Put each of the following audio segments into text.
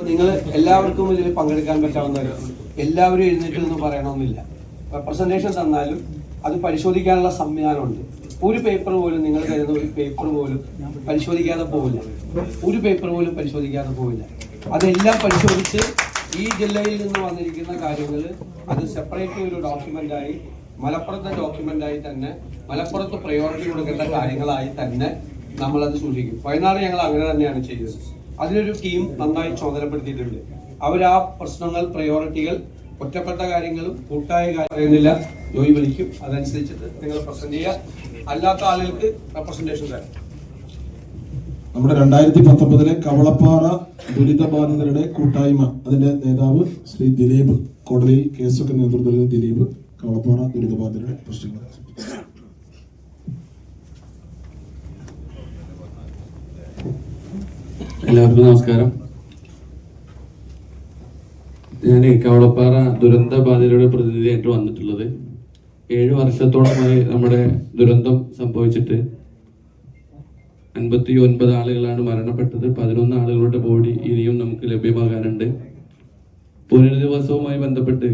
നിങ്ങൾ എല്ലാവർക്കും ഇതിൽ പങ്കെടുക്കാൻ പറ്റാവുന്നവർ എല്ലാവരും എഴുന്നേറ്റ് എന്ന് പറയണമെന്നില്ല. റെപ്രസെന്റേഷൻ തന്നാലും അത് പരിശോധിക്കാനുള്ള സംവിധാനമുണ്ട്. ഒരു പേപ്പർ പോലും നിങ്ങൾ കരുതുന്ന ഒരു പേപ്പർ പോലും പരിശോധിക്കാതെ പോവില്ല. ഒരു പേപ്പർ പോലും പരിശോധിക്കാതെ പോവില്ല. അതെല്ലാം പരിശോധിച്ച് ഈ ജില്ലയിൽ നിന്ന് വന്നിരിക്കുന്ന കാര്യങ്ങൾ അത് സെപ്പറേറ്റ് ഒരു ഡോക്യുമെന്റായി മലപ്പുറത്തെ ഡോക്യുമെന്റായി തന്നെ മലപ്പുറത്ത് പ്രയോറിറ്റി കൊടുക്കേണ്ട കാര്യങ്ങളായി തന്നെ നമ്മളത് സൂക്ഷിക്കും. വയനാട് ഞങ്ങൾ അങ്ങനെ തന്നെയാണ് ചെയ്തത്. അതിനൊരു ടീം നന്നായി ചുമതലപ്പെടുത്തിയിട്ടുണ്ട്. അവർ ആ പ്രശ്നങ്ങൾ പ്രയോറിറ്റികൾ ഒറ്റപ്പെട്ട കാര്യങ്ങളും കൂട്ടായ കാര്യമില്ല ജോയി വിളിക്കും. അതനുസരിച്ചിട്ട് നിങ്ങൾ പ്രസന്റ് ചെയ്യുക. അല്ലാത്ത ആളുകൾക്ക് റെപ്രസെന്റേഷൻ തരാം. നമ്മുടെ 2019 കവളപ്പാറ ദുരിതബാധിതരുടെ കൂട്ടായ്മ അതിന്റെ നേതാവ് ശ്രീ ദിലീപ് കോടതിയിൽ കേസൊക്കെ നേതൃത്വം നൽകുന്ന ദിലീപ് കവളപ്പാറ ദുരിതബാധിതരുടെ പ്രശ്നങ്ങൾ. എല്ലാവർക്കും നമസ്കാരം. ഞാൻ കവളപ്പാറ ദുരന്ത ബാധിതരുടെ പ്രതിനിധിയായിട്ട് വന്നിട്ടുള്ളത്. 7 വർഷത്തോളമായി നമ്മുടെ ദുരന്തം സംഭവിച്ചിട്ട് 59 ആളുകളാണ് മരണപ്പെട്ടത്. 11 ആളുകളുടെ ബോഡി ഇനിയും നമുക്ക് ലഭ്യമാകാനുണ്ട്. പുനരധിവാസവുമായി ബന്ധപ്പെട്ട്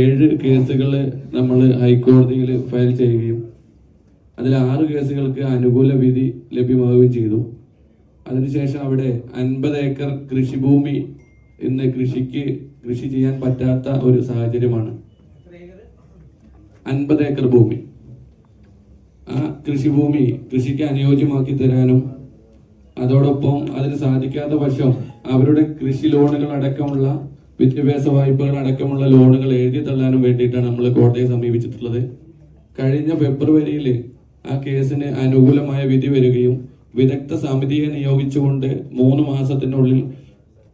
7 കേസുകൾ നമ്മൾ ഹൈക്കോടതിയിൽ ഫയൽ ചെയ്യുകയും അതിൽ 6 കേസുകൾക്ക് അനുകൂല വിധി ലഭ്യമാവുകയും ചെയ്തു. അതിനുശേഷം അവിടെ 50 ഏക്കർ കൃഷിഭൂമി ഇന്ന് കൃഷി ചെയ്യാൻ പറ്റാത്ത ഒരു സാഹചര്യമാണ്. 50 ഏക്കർ ഭൂമി, ആ കൃഷിഭൂമി കൃഷിക്ക് അനുയോജ്യമാക്കി തരാനും അതോടൊപ്പം അതിന് സാധിക്കാത്ത പക്ഷം അവരുടെ കൃഷി ലോണുകൾ അടക്കമുള്ള വിദ്യാഭ്യാസ വായ്പകൾ അടക്കമുള്ള ലോണുകൾ എഴുതി തള്ളാനും വേണ്ടിയിട്ടാണ് നമ്മൾ കോടതിയെ സമീപിച്ചിട്ടുള്ളത്. കഴിഞ്ഞ ഫെബ്രുവരിയിൽ ആ കേസിന് അനുകൂലമായ വിധി വരികയും വിദഗ്ധ സമിതിയെ നിയോഗിച്ചുകൊണ്ട് 3 മാസത്തിനുള്ളിൽ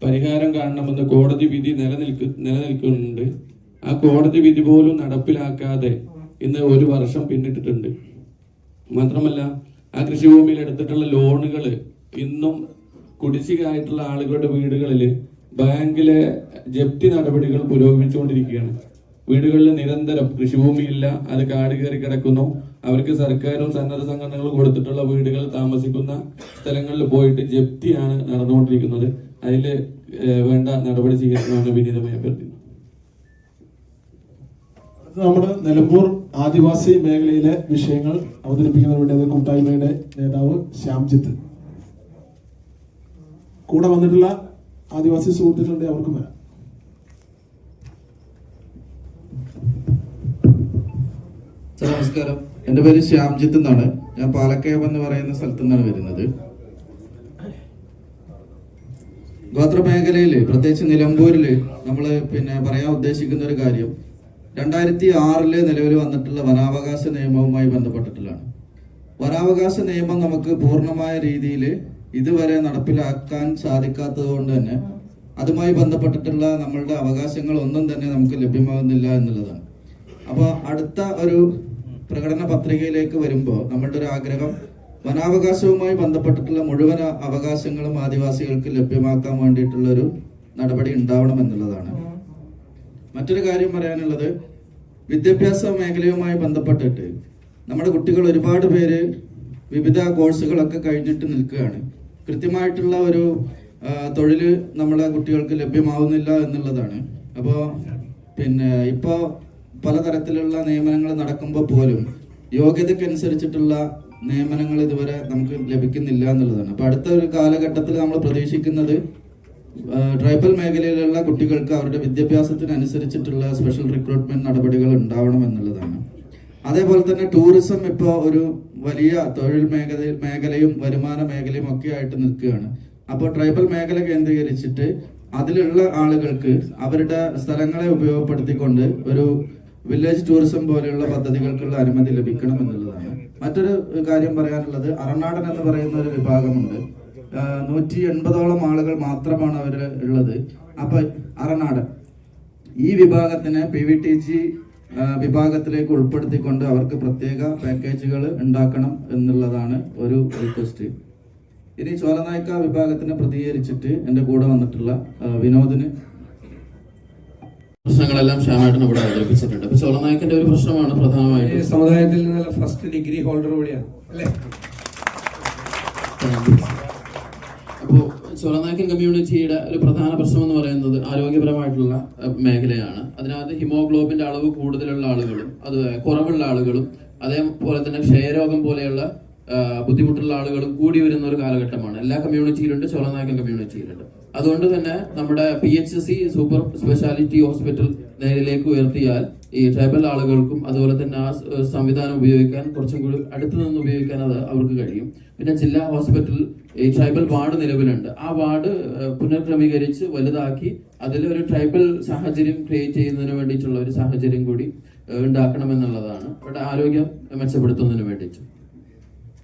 പരിഹാരം കാണണമെന്ന് കോടതി വിധി നിലനിൽക്കുന്നുണ്ട്. ആ കോടതി വിധി പോലും നടപ്പിലാക്കാതെ ഇന്ന് 1 വർഷം പിന്നിട്ടിട്ടുണ്ട്. മാത്രമല്ല, ആ കൃഷിഭൂമിയിൽ എടുത്തിട്ടുള്ള ലോണുകൾ ഇന്നും കുടിശ്ശികയായിട്ടുള്ള ആളുകളുടെ വീടുകളിൽ ബാങ്കിലെ ജപ്തി നടപടികൾ പുരോഗമിച്ചുകൊണ്ടിരിക്കുകയാണ്. വീടുകളിൽ നിരന്തരം കൃഷിഭൂമിയില്ല, അത് കാട് കയറി കിടക്കുന്നു. അവർക്ക് സർക്കാരും സന്നദ്ധ സംഘടനകളും കൊടുത്തിട്ടുള്ള വീടുകൾ താമസിക്കുന്ന സ്ഥലങ്ങളിൽ പോയിട്ട് ജപ്തിയാണ് നടന്നുകൊണ്ടിരിക്കുന്നത്. അതിൽ വേണ്ട നടപടി സ്വീകരിക്കണമെന്ന് വിനീതമായി അഭ്യർത്ഥിക്കുന്നു. നമ്മുടെ നിലമ്പൂർ ആദിവാസി മേഖലയിലെ വിഷയങ്ങൾ അവതരിപ്പിക്കുന്നതിന് വേണ്ടി കൂട്ടായ്മയുടെ നേതാവ് ശ്യാംജിത്ത് കൂടെ വന്നിട്ടുള്ള ആദിവാസി സുഹൃത്തുക്കളുടെ അവർക്കും വരാം. നമസ്കാരം, എൻ്റെ പേര് ശ്യാംജിത്ത് എന്നാണ്. ഞാൻ പാലക്കയം എന്ന് പറയുന്ന സ്ഥലത്തു നിന്നാണ് വരുന്നത്. ഗോത്രമേഖലയിൽ പ്രത്യേകിച്ച് നിലമ്പൂരിൽ നമ്മൾ പറയാൻ ഉദ്ദേശിക്കുന്ന ഒരു കാര്യം 2006 നിലവിൽ വന്നിട്ടുള്ള വനാവകാശ നിയമവുമായി ബന്ധപ്പെട്ടിട്ടുള്ളതാണ്. വനാവകാശ നിയമം നമുക്ക് പൂർണ്ണമായ രീതിയിൽ ഇതുവരെ നടപ്പിലാക്കാൻ സാധിക്കാത്തത് കൊണ്ട് തന്നെ അതുമായി ബന്ധപ്പെട്ടിട്ടുള്ള നമ്മളുടെ അവകാശങ്ങൾ ഒന്നും തന്നെ നമുക്ക് ലഭ്യമാകുന്നില്ല എന്നുള്ളതാണ്. അപ്പോൾ അടുത്ത ഒരു പ്രകടന പത്രികയിലേക്ക് വരുമ്പോൾ നമ്മളുടെ ഒരു ആഗ്രഹം വനാവകാശവുമായി ബന്ധപ്പെട്ടിട്ടുള്ള മുഴുവൻ അവകാശങ്ങളും ആദിവാസികൾക്ക് ലഭ്യമാക്കാൻ വേണ്ടിയിട്ടുള്ള ഒരു നടപടി ഉണ്ടാവണം എന്നുള്ളതാണ്. മറ്റൊരു കാര്യം പറയാനുള്ളത്, വിദ്യാഭ്യാസ മേഖലയുമായി ബന്ധപ്പെട്ടിട്ട് നമ്മുടെ കുട്ടികൾ ഒരുപാട് പേര് വിവിധ കോഴ്സുകളൊക്കെ കഴിഞ്ഞിട്ട് നിൽക്കുകയാണ്. കൃത്യമായിട്ടുള്ള ഒരു തൊഴിൽ നമ്മളെ കുട്ടികൾക്ക് ലഭ്യമാവുന്നില്ല എന്നുള്ളതാണ്. അപ്പോൾ ഇപ്പോൾ പലതരത്തിലുള്ള നിയമനങ്ങൾ നടക്കുമ്പോൾ പോലും യോഗ്യതയ്ക്കനുസരിച്ചിട്ടുള്ള നിയമനങ്ങൾ ഇതുവരെ നമുക്ക് ലഭിക്കുന്നില്ല എന്നുള്ളതാണ്. അപ്പോൾ അടുത്ത ഒരു കാലഘട്ടത്തിൽ നമ്മൾ പ്രതീക്ഷിക്കുന്നത് ട്രൈബൽ മേഖലയിലുള്ള കുട്ടികൾക്ക് അവരുടെ വിദ്യാഭ്യാസത്തിനനുസരിച്ചിട്ടുള്ള സ്പെഷ്യൽ റിക്രൂട്ട്മെന്റ് നടപടികൾ ഉണ്ടാവണം എന്നുള്ളതാണ്. അതേപോലെ തന്നെ ടൂറിസം ഇപ്പോൾ ഒരു വലിയ തൊഴിൽ മേഖലയും വരുമാന മേഖലയും ഒക്കെ ആയിട്ട് നിൽക്കുകയാണ്. അപ്പോൾ ട്രൈബൽ മേഖല കേന്ദ്രീകരിച്ചിട്ട് അതിലുള്ള ആളുകൾക്ക് അവരുടെ സ്ഥലങ്ങളെ ഉപയോഗപ്പെടുത്തിക്കൊണ്ട് ഒരു വില്ലേജ് ടൂറിസം പോലെയുള്ള പദ്ധതികൾക്കുള്ള അനുമതി ലഭിക്കണം എന്നുള്ളതാണ്. മറ്റൊരു കാര്യം പറയാനുള്ളത്, അറനാടൻ എന്ന് പറയുന്ന ഒരു വിഭാഗമുണ്ട്. 180ഓളം ആളുകൾ മാത്രമാണ് അവർ ഉള്ളത്. അപ്പൊ അറനാടൻ ഈ വിഭാഗത്തിനെ PVTG വിഭാഗത്തിലേക്ക് ഉൾപ്പെടുത്തിക്കൊണ്ട് അവർക്ക് പ്രത്യേക പാക്കേജുകൾ ഉണ്ടാക്കണം എന്നുള്ളതാണ് ഒരു റിക്വസ്റ്റ്. ഇനി ചോലനായ്ക്ക വിഭാഗത്തിനെ പ്രതികരിച്ചിട്ട് എൻ്റെ കൂടെ വന്നിട്ടുള്ള വിനോദിന് പ്രശ്നങ്ങളെല്ലാം ശ്യാമേട്ടൻ ഇവിടെ അവതരിപ്പിച്ചിട്ടുണ്ട്. അപ്പൊ ചോലനായ്ക്കന്റെ ഒരു പ്രശ്നമാണ് പ്രധാനമായിട്ടും സമുദായത്തിൽ നിന്നുള്ള ഫസ്റ്റ് ഡിഗ്രി ഹോൾഡർ കൂടിയാണ് അല്ലേ? അപ്പോൾ ചോളനായക്കൻ കമ്മ്യൂണിറ്റിയുടെ ഒരു പ്രധാന പ്രശ്നം എന്ന് പറയുന്നത് ആരോഗ്യപരമായിട്ടുള്ള മേഖലയാണ്. അതിനകത്ത് ഹിമോഗ്ലോബിന്റെ അളവ് കൂടുതലുള്ള ആളുകളും അത് കുറവുള്ള ആളുകളും അതേപോലെ തന്നെ ക്ഷയരോഗം പോലെയുള്ള ബുദ്ധിമുട്ടുള്ള ആളുകളും കൂടി വരുന്ന ഒരു കാലഘട്ടമാണ്. എല്ലാ കമ്മ്യൂണിറ്റിയിലുണ്ട്, ചോളനായക്കൻ കമ്മ്യൂണിറ്റിയിലുണ്ട്. അതുകൊണ്ട് തന്നെ നമ്മുടെ PHC സൂപ്പർ സ്പെഷ്യാലിറ്റി ഹോസ്പിറ്റൽ നേരിലേക്ക് ഉയർത്തിയാൽ ഈ ട്രൈബൽ ആളുകൾക്കും അതുപോലെ തന്നെ ആ സംവിധാനം ഉപയോഗിക്കാൻ കുറച്ചും കൂടി അടുത്തു നിന്ന് ഉപയോഗിക്കാൻ അത് അവർക്ക് കഴിയും. പിന്നെ ജില്ലാ ഹോസ്പിറ്റൽ ഈ ട്രൈബൽ വാർഡ് നിലവിലുണ്ട്. ആ വാർഡ് പുനർക്രമീകരിച്ച് വലുതാക്കി അതിലൊരു ട്രൈബൽ സാഹചര്യം ക്രിയേറ്റ് ചെയ്യുന്നതിന് വേണ്ടിയിട്ടുള്ള ഒരു സാഹചര്യം കൂടി ഉണ്ടാക്കണമെന്നുള്ളതാണ് ഇവിടെ ആരോഗ്യം മെച്ചപ്പെടുത്തുന്നതിന് വേണ്ടിയിട്ട്.